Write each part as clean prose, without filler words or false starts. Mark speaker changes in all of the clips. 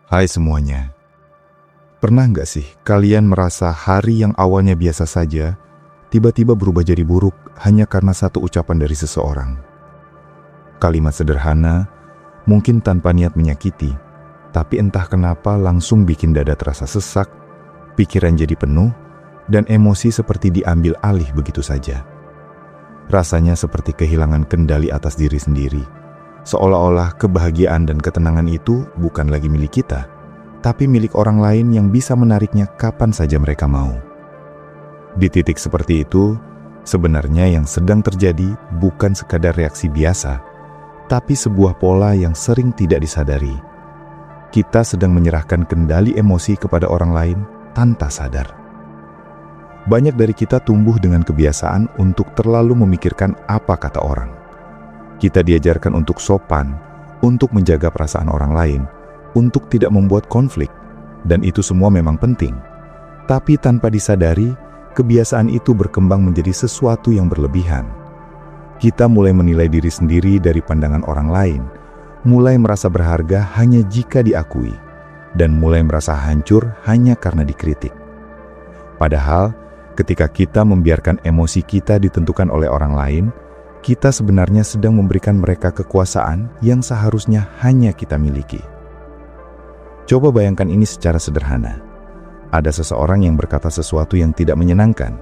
Speaker 1: Hai semuanya. Pernah nggak sih kalian merasa hari yang awalnya biasa saja, tiba-tiba berubah jadi buruk hanya karena satu ucapan dari seseorang? Kalimat sederhana, mungkin tanpa niat menyakiti, tapi entah kenapa langsung bikin dada terasa sesak, pikiran jadi penuh, dan emosi seperti diambil alih begitu saja. Rasanya seperti kehilangan kendali atas diri sendiri. Seolah-olah kebahagiaan dan ketenangan itu bukan lagi milik kita, tapi milik orang lain yang bisa menariknya kapan saja mereka mau. Di titik seperti itu, sebenarnya yang sedang terjadi bukan sekadar reaksi biasa, tapi sebuah pola yang sering tidak disadari. Kita sedang menyerahkan kendali emosi kepada orang lain tanpa sadar. Banyak dari kita tumbuh dengan kebiasaan untuk terlalu memikirkan apa kata orang. Kita diajarkan untuk sopan, untuk menjaga perasaan orang lain, untuk tidak membuat konflik, dan itu semua memang penting. Tapi tanpa disadari, kebiasaan itu berkembang menjadi sesuatu yang berlebihan. Kita mulai menilai diri sendiri dari pandangan orang lain, mulai merasa berharga hanya jika diakui, dan mulai merasa hancur hanya karena dikritik. Padahal, ketika kita membiarkan emosi kita ditentukan oleh orang lain, kita sebenarnya sedang memberikan mereka kekuasaan yang seharusnya hanya kita miliki. Coba bayangkan ini secara sederhana. Ada seseorang yang berkata sesuatu yang tidak menyenangkan.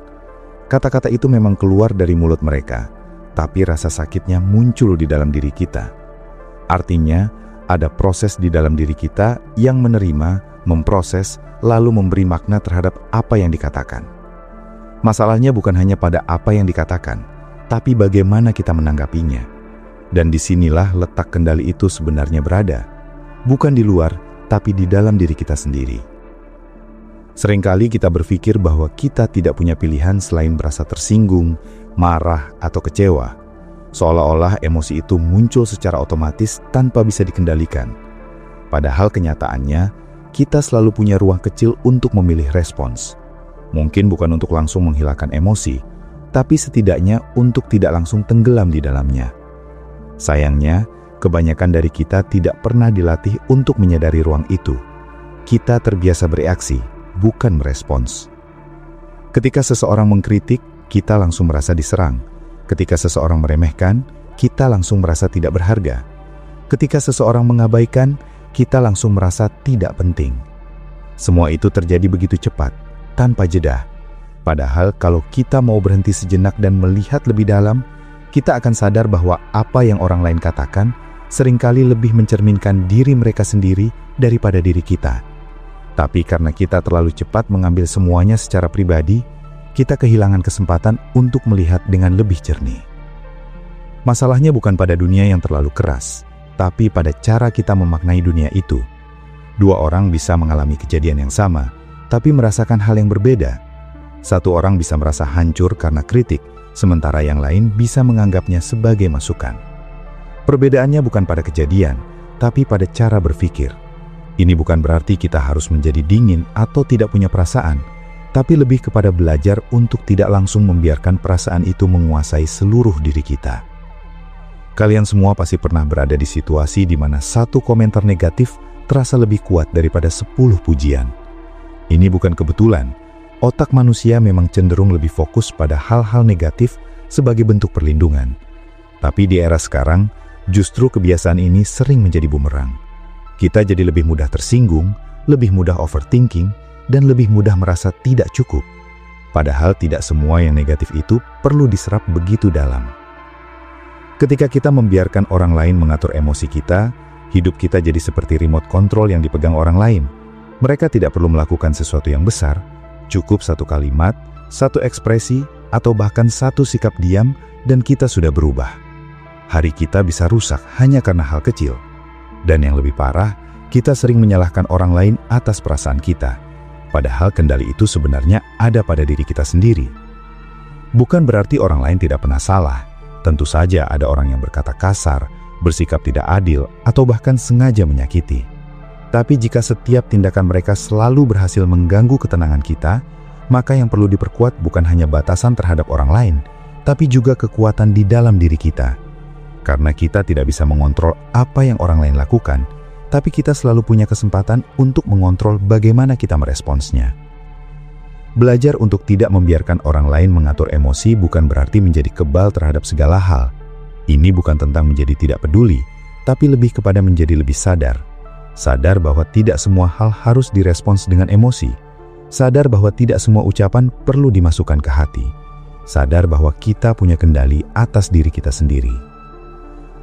Speaker 1: Kata-kata itu memang keluar dari mulut mereka, tapi rasa sakitnya muncul di dalam diri kita. Artinya, ada proses di dalam diri kita yang menerima, memproses, lalu memberi makna terhadap apa yang dikatakan. Masalahnya bukan hanya pada apa yang dikatakan, tapi bagaimana kita menanggapinya. Dan disinilah letak kendali itu sebenarnya berada. Bukan di luar, tapi di dalam diri kita sendiri. Seringkali kita berpikir bahwa kita tidak punya pilihan selain merasa tersinggung, marah, atau kecewa. Seolah-olah emosi itu muncul secara otomatis tanpa bisa dikendalikan. Padahal kenyataannya, kita selalu punya ruang kecil untuk memilih respons. Mungkin bukan untuk langsung menghilangkan emosi, tapi setidaknya untuk tidak langsung tenggelam di dalamnya. Sayangnya, kebanyakan dari kita tidak pernah dilatih untuk menyadari ruang itu. Kita terbiasa bereaksi, bukan merespons. Ketika seseorang mengkritik, kita langsung merasa diserang. Ketika seseorang meremehkan, kita langsung merasa tidak berharga. Ketika seseorang mengabaikan, kita langsung merasa tidak penting. Semua itu terjadi begitu cepat, tanpa jeda. Padahal kalau kita mau berhenti sejenak dan melihat lebih dalam, kita akan sadar bahwa apa yang orang lain katakan seringkali lebih mencerminkan diri mereka sendiri daripada diri kita. Tapi karena kita terlalu cepat mengambil semuanya secara pribadi, kita kehilangan kesempatan untuk melihat dengan lebih jernih. Masalahnya bukan pada dunia yang terlalu keras, tapi pada cara kita memaknai dunia itu. Dua orang bisa mengalami kejadian yang sama, tapi merasakan hal yang berbeda. Satu orang bisa merasa hancur karena kritik, sementara yang lain bisa menganggapnya sebagai masukan. Perbedaannya bukan pada kejadian, tapi pada cara berpikir. Ini bukan berarti kita harus menjadi dingin atau tidak punya perasaan, tapi lebih kepada belajar untuk tidak langsung membiarkan perasaan itu menguasai seluruh diri kita. Kalian semua pasti pernah berada di situasi di mana satu komentar negatif terasa lebih kuat daripada 10 pujian. Ini bukan kebetulan. Otak manusia memang cenderung lebih fokus pada hal-hal negatif sebagai bentuk perlindungan. Tapi di era sekarang, justru kebiasaan ini sering menjadi bumerang. Kita jadi lebih mudah tersinggung, lebih mudah overthinking, dan lebih mudah merasa tidak cukup. Padahal tidak semua yang negatif itu perlu diserap begitu dalam. Ketika kita membiarkan orang lain mengatur emosi kita, hidup kita jadi seperti remote control yang dipegang orang lain. Mereka tidak perlu melakukan sesuatu yang besar, cukup satu kalimat, satu ekspresi, atau bahkan satu sikap diam, dan kita sudah berubah. Hari kita bisa rusak hanya karena hal kecil. Dan yang lebih parah, kita sering menyalahkan orang lain atas perasaan kita. Padahal kendali itu sebenarnya ada pada diri kita sendiri. Bukan berarti orang lain tidak pernah salah. Tentu saja ada orang yang berkata kasar, bersikap tidak adil, atau bahkan sengaja menyakiti. Tapi jika setiap tindakan mereka selalu berhasil mengganggu ketenangan kita, maka yang perlu diperkuat bukan hanya batasan terhadap orang lain, tapi juga kekuatan di dalam diri kita. Karena kita tidak bisa mengontrol apa yang orang lain lakukan, tapi kita selalu punya kesempatan untuk mengontrol bagaimana kita meresponsnya. Belajar untuk tidak membiarkan orang lain mengatur emosi bukan berarti menjadi kebal terhadap segala hal. Ini bukan tentang menjadi tidak peduli, tapi lebih kepada menjadi lebih sadar. Sadar bahwa tidak semua hal harus direspons dengan emosi. Sadar bahwa tidak semua ucapan perlu dimasukkan ke hati. Sadar bahwa kita punya kendali atas diri kita sendiri.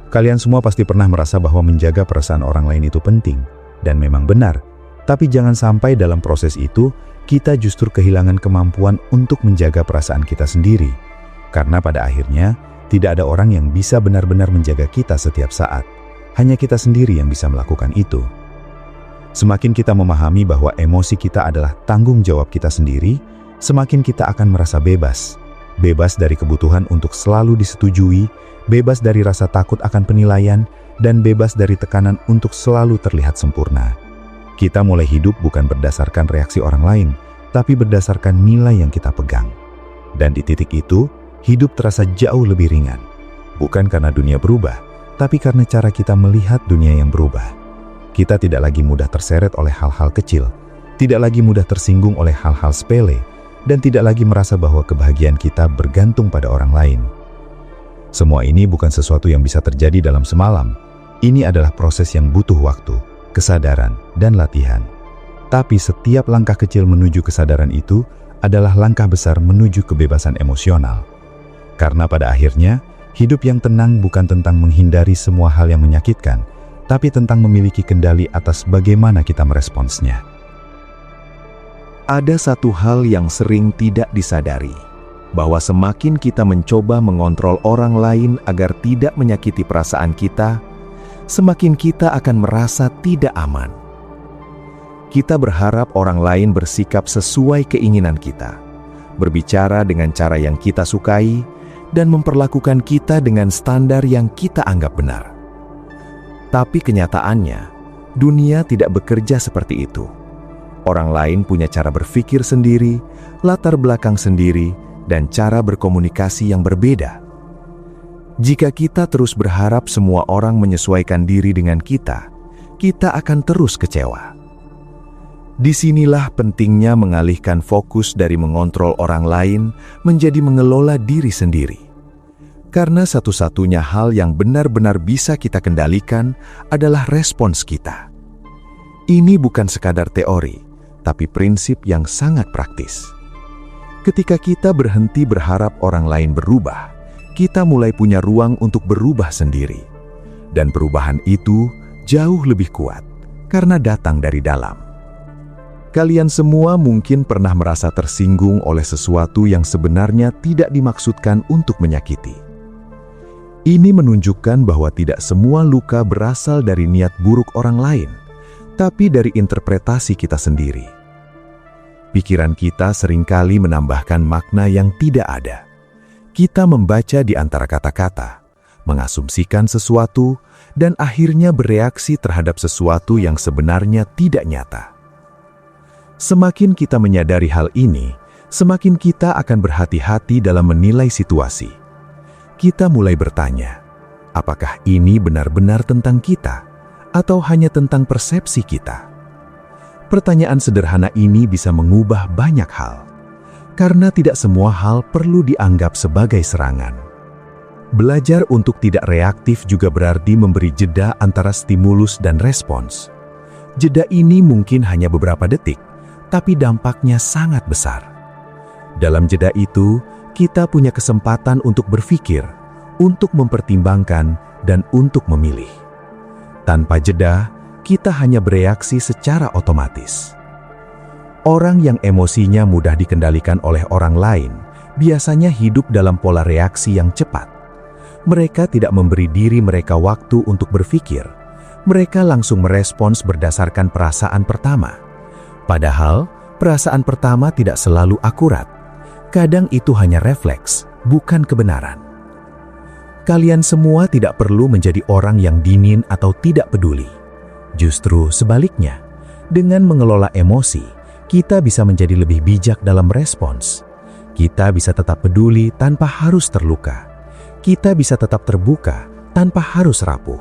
Speaker 1: Kalian semua pasti pernah merasa bahwa menjaga perasaan orang lain itu penting, dan memang benar. Tapi jangan sampai dalam proses itu, kita justru kehilangan kemampuan untuk menjaga perasaan kita sendiri. Karena pada akhirnya, tidak ada orang yang bisa benar-benar menjaga kita setiap saat. Hanya kita sendiri yang bisa melakukan itu. Semakin kita memahami bahwa emosi kita adalah tanggung jawab kita sendiri, semakin kita akan merasa bebas. Bebas dari kebutuhan untuk selalu disetujui, bebas dari rasa takut akan penilaian, dan bebas dari tekanan untuk selalu terlihat sempurna. Kita mulai hidup bukan berdasarkan reaksi orang lain, tapi berdasarkan nilai yang kita pegang. Dan di titik itu, hidup terasa jauh lebih ringan. Bukan karena dunia berubah, tapi karena cara kita melihat dunia yang berubah. Kita tidak lagi mudah terseret oleh hal-hal kecil, tidak lagi mudah tersinggung oleh hal-hal sepele, dan tidak lagi merasa bahwa kebahagiaan kita bergantung pada orang lain. Semua ini bukan sesuatu yang bisa terjadi dalam semalam. Ini adalah proses yang butuh waktu, kesadaran, dan latihan. Tapi setiap langkah kecil menuju kesadaran itu adalah langkah besar menuju kebebasan emosional. Karena pada akhirnya, hidup yang tenang bukan tentang menghindari semua hal yang menyakitkan, tapi tentang memiliki kendali atas bagaimana kita meresponsnya. Ada satu hal yang sering tidak disadari, bahwa semakin kita mencoba mengontrol orang lain agar tidak menyakiti perasaan kita, semakin kita akan merasa tidak aman. Kita berharap orang lain bersikap sesuai keinginan kita, berbicara dengan cara yang kita sukai, dan memperlakukan kita dengan standar yang kita anggap benar. Tapi kenyataannya, dunia tidak bekerja seperti itu. Orang lain punya cara berpikir sendiri, latar belakang sendiri, dan cara berkomunikasi yang berbeda. Jika kita terus berharap semua orang menyesuaikan diri dengan kita, kita akan terus kecewa. Disinilah pentingnya mengalihkan fokus dari mengontrol orang lain menjadi mengelola diri sendiri. Karena satu-satunya hal yang benar-benar bisa kita kendalikan adalah respons kita. Ini bukan sekadar teori, tapi prinsip yang sangat praktis. Ketika kita berhenti berharap orang lain berubah, kita mulai punya ruang untuk berubah sendiri. Dan perubahan itu jauh lebih kuat karena datang dari dalam. Kalian semua mungkin pernah merasa tersinggung oleh sesuatu yang sebenarnya tidak dimaksudkan untuk menyakiti. Ini menunjukkan bahwa tidak semua luka berasal dari niat buruk orang lain, tapi dari interpretasi kita sendiri. Pikiran kita seringkali menambahkan makna yang tidak ada. Kita membaca di antara kata-kata, mengasumsikan sesuatu, dan akhirnya bereaksi terhadap sesuatu yang sebenarnya tidak nyata. Semakin kita menyadari hal ini, semakin kita akan berhati-hati dalam menilai situasi. Kita mulai bertanya, apakah ini benar-benar tentang kita, atau hanya tentang persepsi kita? Pertanyaan sederhana ini bisa mengubah banyak hal, karena tidak semua hal perlu dianggap sebagai serangan. Belajar untuk tidak reaktif juga berarti memberi jeda antara stimulus dan respons. Jeda ini mungkin hanya beberapa detik, tapi dampaknya sangat besar. Dalam jeda itu, kita punya kesempatan untuk berpikir, untuk mempertimbangkan, dan untuk memilih. Tanpa jeda, kita hanya bereaksi secara otomatis. Orang yang emosinya mudah dikendalikan oleh orang lain biasanya hidup dalam pola reaksi yang cepat. Mereka tidak memberi diri mereka waktu untuk berpikir. Mereka langsung merespons berdasarkan perasaan pertama. Padahal, perasaan pertama tidak selalu akurat. Kadang itu hanya refleks, bukan kebenaran. Kalian semua tidak perlu menjadi orang yang dingin atau tidak peduli. Justru sebaliknya, dengan mengelola emosi, kita bisa menjadi lebih bijak dalam respons. Kita bisa tetap peduli tanpa harus terluka. Kita bisa tetap terbuka tanpa harus rapuh.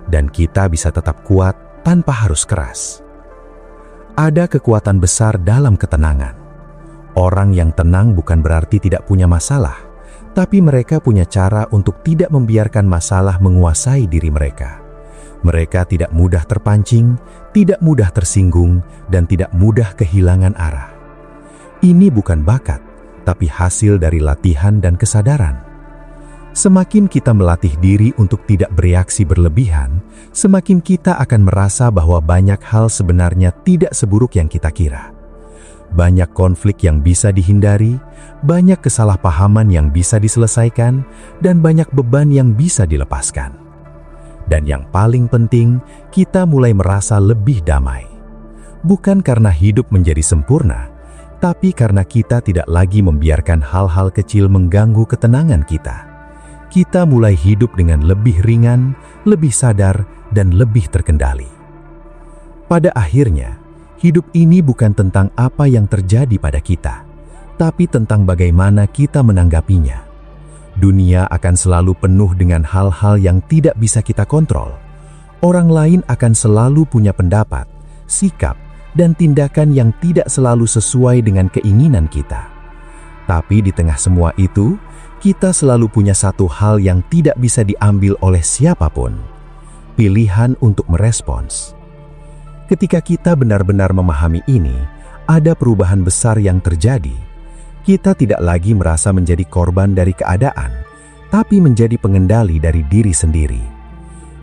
Speaker 1: Dan kita bisa tetap kuat
Speaker 2: tanpa harus keras. Ada kekuatan besar dalam ketenangan. Orang yang tenang bukan berarti tidak punya masalah, tapi mereka punya cara untuk tidak membiarkan masalah menguasai diri mereka. Mereka tidak mudah terpancing, tidak mudah tersinggung, dan tidak mudah kehilangan arah. Ini bukan bakat, tapi hasil dari latihan dan kesadaran. Semakin kita melatih diri untuk tidak bereaksi berlebihan, semakin kita akan merasa bahwa banyak hal sebenarnya tidak seburuk yang kita kira. Banyak konflik yang bisa dihindari, banyak kesalahpahaman yang bisa diselesaikan, dan banyak beban yang bisa dilepaskan. Dan yang paling penting, kita mulai merasa lebih damai. Bukan karena hidup menjadi sempurna, tapi karena kita tidak lagi membiarkan hal-hal kecil mengganggu ketenangan kita. Kita mulai hidup dengan lebih ringan, lebih sadar, dan lebih terkendali. Pada akhirnya, hidup ini bukan tentang apa yang terjadi pada kita, tapi tentang bagaimana kita menanggapinya. Dunia akan selalu penuh dengan hal-hal yang tidak bisa kita kontrol. Orang lain akan selalu punya pendapat, sikap, dan tindakan yang tidak selalu sesuai dengan keinginan kita. Tapi di tengah semua itu, kita selalu punya satu hal yang tidak bisa diambil oleh siapapun: pilihan untuk merespons. Ketika kita benar-benar memahami ini, ada perubahan besar yang terjadi. Kita tidak lagi merasa menjadi korban dari keadaan, tapi menjadi pengendali dari diri sendiri.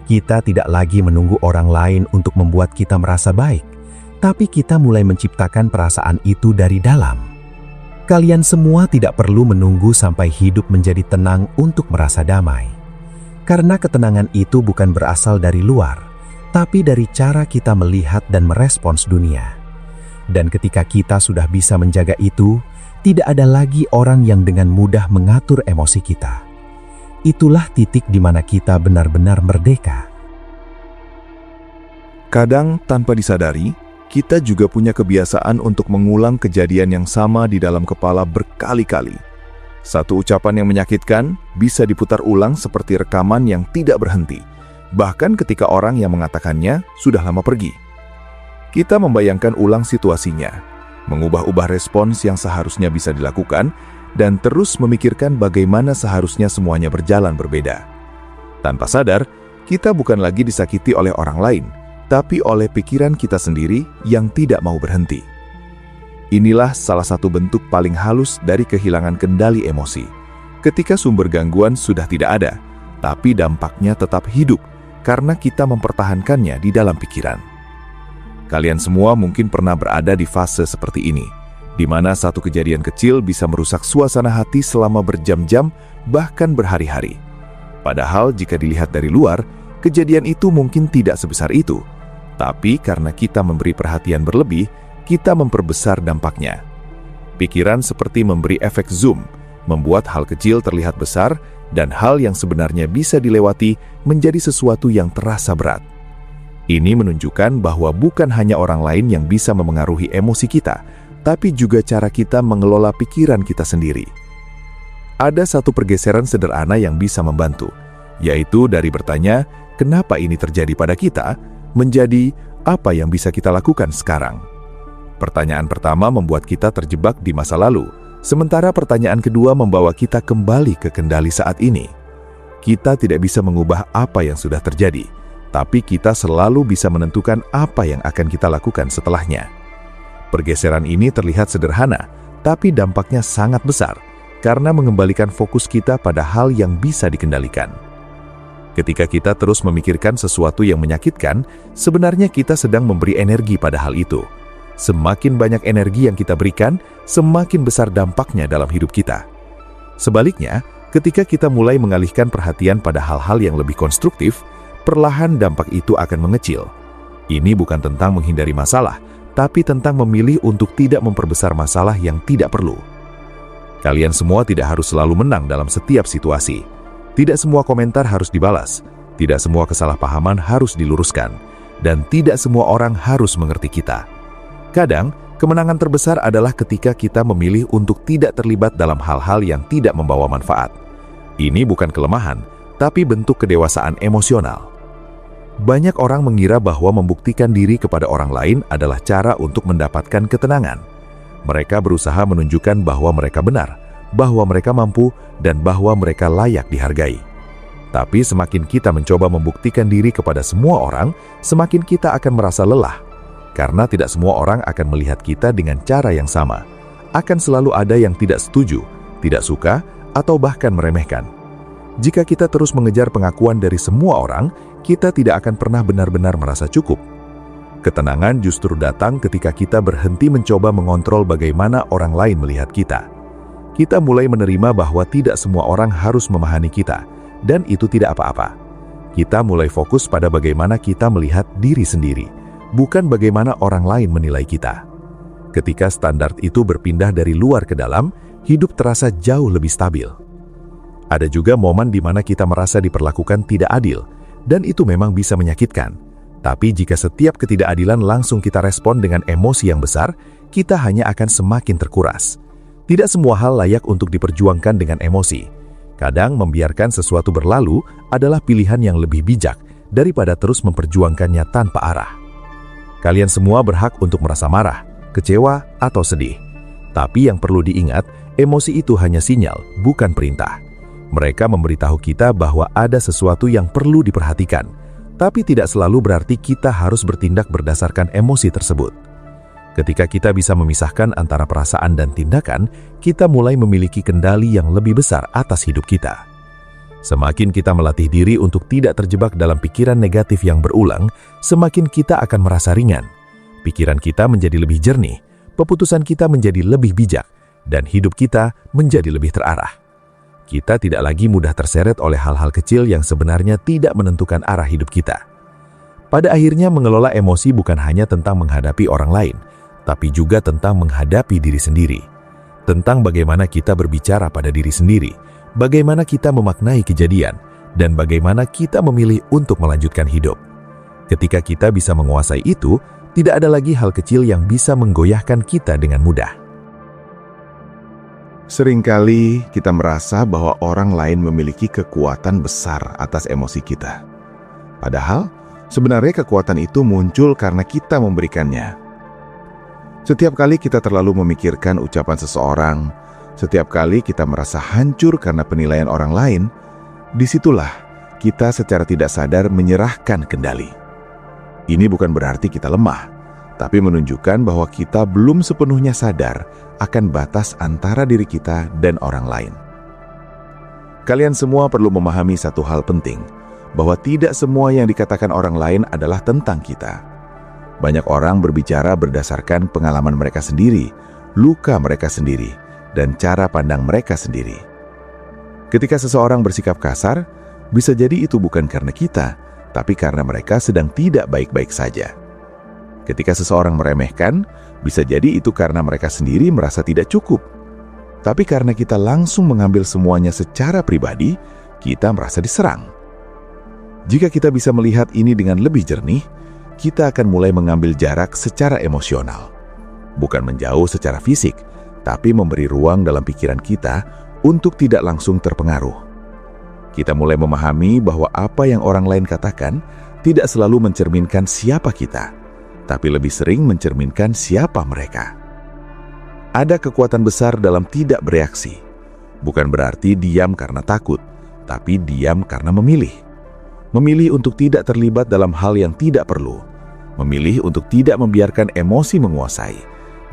Speaker 2: Kita tidak lagi menunggu orang lain untuk membuat kita merasa baik, tapi kita mulai menciptakan perasaan itu dari dalam. Kalian semua tidak perlu menunggu sampai hidup menjadi tenang untuk merasa damai. Karena ketenangan itu bukan berasal dari luar, tapi dari cara kita melihat dan merespons dunia. Dan ketika kita sudah bisa menjaga itu, tidak ada lagi orang yang dengan mudah mengatur emosi kita. Itulah titik di mana kita benar-benar merdeka.
Speaker 1: Kadang tanpa disadari, kita juga punya kebiasaan untuk mengulang kejadian yang sama di dalam kepala berkali-kali. Satu ucapan yang menyakitkan bisa diputar ulang seperti rekaman yang tidak berhenti, bahkan ketika orang yang mengatakannya sudah lama pergi. Kita membayangkan ulang situasinya, mengubah-ubah respons yang seharusnya bisa dilakukan, dan terus memikirkan bagaimana seharusnya semuanya berjalan berbeda. Tanpa sadar, kita bukan lagi disakiti oleh orang lain, tapi oleh pikiran kita sendiri yang tidak mau berhenti. Inilah salah satu bentuk paling halus dari kehilangan kendali emosi. Ketika sumber gangguan sudah tidak ada, tapi dampaknya tetap hidup karena kita mempertahankannya di dalam pikiran. Kalian semua mungkin pernah berada di fase seperti ini, di mana satu kejadian kecil bisa merusak suasana hati selama berjam-jam, bahkan berhari-hari. Padahal jika dilihat dari luar, kejadian itu mungkin tidak sebesar itu. Tapi karena kita memberi perhatian berlebih, kita memperbesar dampaknya. Pikiran seperti memberi efek zoom, membuat hal kecil terlihat besar, dan hal yang sebenarnya bisa dilewati menjadi sesuatu yang terasa berat. Ini menunjukkan bahwa bukan hanya orang lain yang bisa memengaruhi emosi kita, tapi juga cara kita mengelola pikiran kita sendiri. Ada satu pergeseran sederhana yang bisa membantu, yaitu dari bertanya, "Kenapa ini terjadi pada kita?" menjadi, "Apa yang bisa kita lakukan sekarang?" Pertanyaan pertama membuat kita terjebak di masa lalu, sementara pertanyaan kedua membawa kita kembali ke kendali saat ini. Kita tidak bisa mengubah apa yang sudah terjadi, tapi kita selalu bisa menentukan apa yang akan kita lakukan setelahnya. Pergeseran ini terlihat sederhana, tapi dampaknya sangat besar karena mengembalikan fokus kita pada hal yang bisa dikendalikan. Ketika kita terus memikirkan sesuatu yang menyakitkan, sebenarnya kita sedang memberi energi pada hal itu. Semakin banyak energi yang kita berikan, semakin besar dampaknya dalam hidup kita. Sebaliknya, ketika kita mulai mengalihkan perhatian pada hal-hal yang lebih konstruktif, perlahan dampak itu akan mengecil. Ini bukan tentang menghindari masalah, tapi tentang memilih untuk tidak memperbesar masalah yang tidak perlu. Kalian semua tidak harus selalu menang dalam setiap situasi. Tidak semua komentar harus dibalas, tidak semua kesalahpahaman harus diluruskan, dan tidak semua orang harus mengerti kita. Kadang, kemenangan terbesar adalah ketika kita memilih untuk tidak terlibat dalam hal-hal yang tidak membawa manfaat. Ini bukan kelemahan, tapi bentuk kedewasaan emosional.
Speaker 3: Banyak orang mengira bahwa membuktikan diri kepada orang lain adalah cara untuk mendapatkan ketenangan. Mereka berusaha menunjukkan bahwa mereka benar, bahwa mereka mampu, dan bahwa mereka layak dihargai. Tapi semakin kita mencoba membuktikan diri kepada semua orang, semakin kita akan merasa lelah. Karena tidak semua orang akan melihat kita dengan cara yang sama. Akan selalu ada yang tidak setuju, tidak suka, atau bahkan meremehkan. Jika kita terus mengejar pengakuan dari semua orang, kita tidak akan pernah benar-benar merasa cukup. Ketenangan justru datang ketika kita berhenti mencoba mengontrol bagaimana orang lain melihat kita. Kita mulai menerima bahwa tidak semua orang harus memahami kita, dan itu tidak apa-apa. Kita mulai fokus pada bagaimana kita melihat diri sendiri, bukan bagaimana orang lain menilai kita. Ketika standar itu berpindah dari luar ke dalam, hidup terasa jauh lebih stabil. Ada juga momen di mana kita merasa diperlakukan tidak adil, dan itu memang bisa menyakitkan. Tapi jika setiap ketidakadilan langsung kita respon dengan emosi yang besar, kita hanya akan semakin terkuras. Tidak semua hal layak untuk diperjuangkan dengan emosi. Kadang membiarkan sesuatu berlalu adalah pilihan yang lebih bijak daripada terus memperjuangkannya tanpa arah. Kalian semua berhak untuk merasa marah, kecewa, atau sedih. Tapi yang perlu diingat, emosi itu hanya sinyal, bukan perintah. Mereka memberitahu kita bahwa ada sesuatu yang perlu diperhatikan, tapi tidak selalu berarti kita harus bertindak berdasarkan emosi tersebut. Ketika kita bisa memisahkan antara perasaan dan tindakan, kita mulai memiliki kendali yang lebih besar atas hidup kita. Semakin kita melatih diri untuk tidak terjebak dalam pikiran negatif yang berulang, semakin kita akan merasa ringan. Pikiran kita menjadi lebih jernih, keputusan kita menjadi lebih bijak, dan hidup kita menjadi lebih terarah. Kita tidak lagi mudah terseret oleh hal-hal kecil yang sebenarnya tidak menentukan arah hidup kita. Pada akhirnya, mengelola emosi bukan hanya tentang menghadapi orang lain, tapi juga tentang menghadapi diri sendiri. Tentang bagaimana kita berbicara pada diri sendiri, bagaimana kita memaknai kejadian, dan bagaimana kita memilih untuk melanjutkan hidup. Ketika kita bisa menguasai itu, tidak ada lagi hal kecil yang bisa menggoyahkan kita dengan mudah.
Speaker 1: Seringkali kita merasa bahwa orang lain memiliki kekuatan besar atas emosi kita. Padahal, sebenarnya kekuatan itu muncul karena kita memberikannya. Setiap kali kita terlalu memikirkan ucapan seseorang, setiap kali kita merasa hancur karena penilaian orang lain, disitulah kita secara tidak sadar menyerahkan kendali. Ini bukan berarti kita lemah, tapi menunjukkan bahwa kita belum sepenuhnya sadar akan batas antara diri kita dan orang lain. Kalian semua perlu memahami satu hal penting, bahwa tidak semua yang dikatakan orang lain adalah tentang kita. Banyak orang berbicara berdasarkan pengalaman mereka sendiri, luka mereka sendiri, dan cara pandang mereka sendiri. Ketika seseorang bersikap kasar, bisa jadi itu bukan karena kita, tapi karena mereka sedang tidak baik-baik saja. Ketika seseorang meremehkan, bisa jadi itu karena mereka sendiri merasa tidak cukup. Tapi karena kita langsung mengambil semuanya secara pribadi, kita merasa diserang. Jika kita bisa melihat ini dengan lebih jernih, kita akan mulai mengambil jarak secara emosional. Bukan menjauh secara fisik, tapi memberi ruang dalam pikiran kita untuk tidak langsung terpengaruh. Kita mulai memahami bahwa apa yang orang lain katakan tidak selalu mencerminkan siapa kita, tapi lebih sering mencerminkan siapa mereka. Ada kekuatan besar dalam tidak bereaksi. Bukan berarti diam karena takut, tapi diam karena memilih. Memilih untuk tidak terlibat dalam hal yang tidak perlu. Memilih untuk tidak membiarkan emosi menguasai.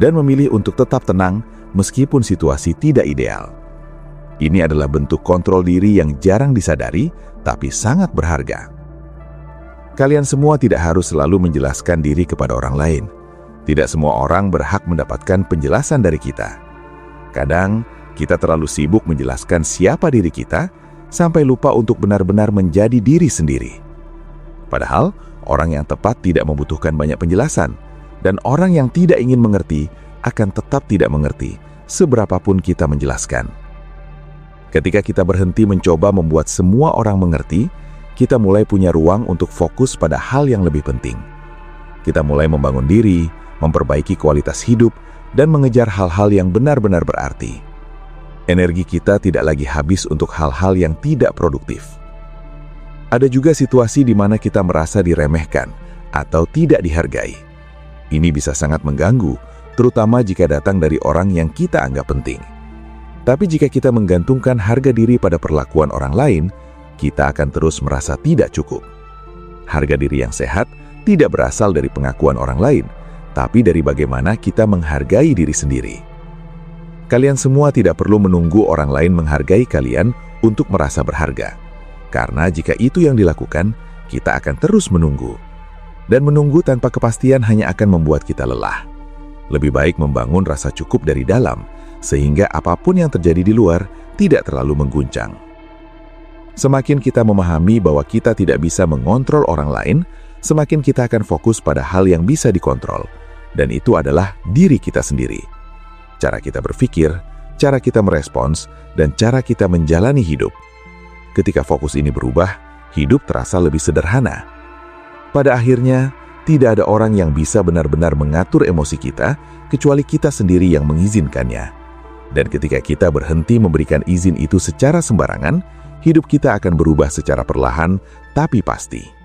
Speaker 1: Dan memilih untuk tetap tenang meskipun situasi tidak ideal. Ini adalah bentuk kontrol diri yang jarang disadari, tapi sangat berharga. Kalian semua tidak harus selalu menjelaskan diri kepada orang lain. Tidak semua orang berhak mendapatkan penjelasan dari kita. Kadang, kita terlalu sibuk menjelaskan siapa diri kita, sampai lupa untuk benar-benar menjadi diri sendiri. Padahal, orang yang tepat tidak membutuhkan banyak penjelasan, dan orang yang tidak ingin mengerti akan tetap tidak mengerti, seberapapun kita menjelaskan. Ketika kita berhenti mencoba membuat semua orang mengerti, kita mulai punya ruang untuk fokus pada hal yang lebih penting. Kita mulai membangun diri, memperbaiki kualitas hidup, dan mengejar hal-hal yang benar-benar berarti. Energi kita tidak lagi habis untuk hal-hal yang tidak produktif.
Speaker 3: Ada juga situasi di mana kita merasa diremehkan atau tidak dihargai. Ini bisa sangat mengganggu, terutama jika datang dari orang yang kita anggap penting. Tapi jika kita menggantungkan harga diri pada perlakuan orang lain, kita akan terus merasa tidak cukup. Harga diri yang sehat tidak berasal dari pengakuan orang lain, tapi dari bagaimana kita menghargai diri sendiri. Kalian semua tidak perlu menunggu orang lain menghargai kalian untuk merasa berharga. Karena jika itu yang dilakukan, kita akan terus menunggu. Dan menunggu tanpa kepastian hanya akan membuat kita lelah. Lebih baik membangun rasa cukup dari dalam, sehingga apapun yang terjadi di luar tidak terlalu mengguncang. Semakin kita memahami bahwa kita tidak bisa mengontrol orang lain, semakin kita akan fokus pada hal yang bisa dikontrol, dan itu adalah diri kita sendiri. Cara kita berpikir, cara kita merespons, dan cara kita menjalani hidup. Ketika fokus ini berubah, hidup terasa lebih sederhana. Pada akhirnya, tidak ada orang yang bisa benar-benar mengatur emosi kita, kecuali kita sendiri yang mengizinkannya. Dan ketika kita berhenti memberikan izin itu secara sembarangan, hidup kita akan berubah secara perlahan, tapi pasti.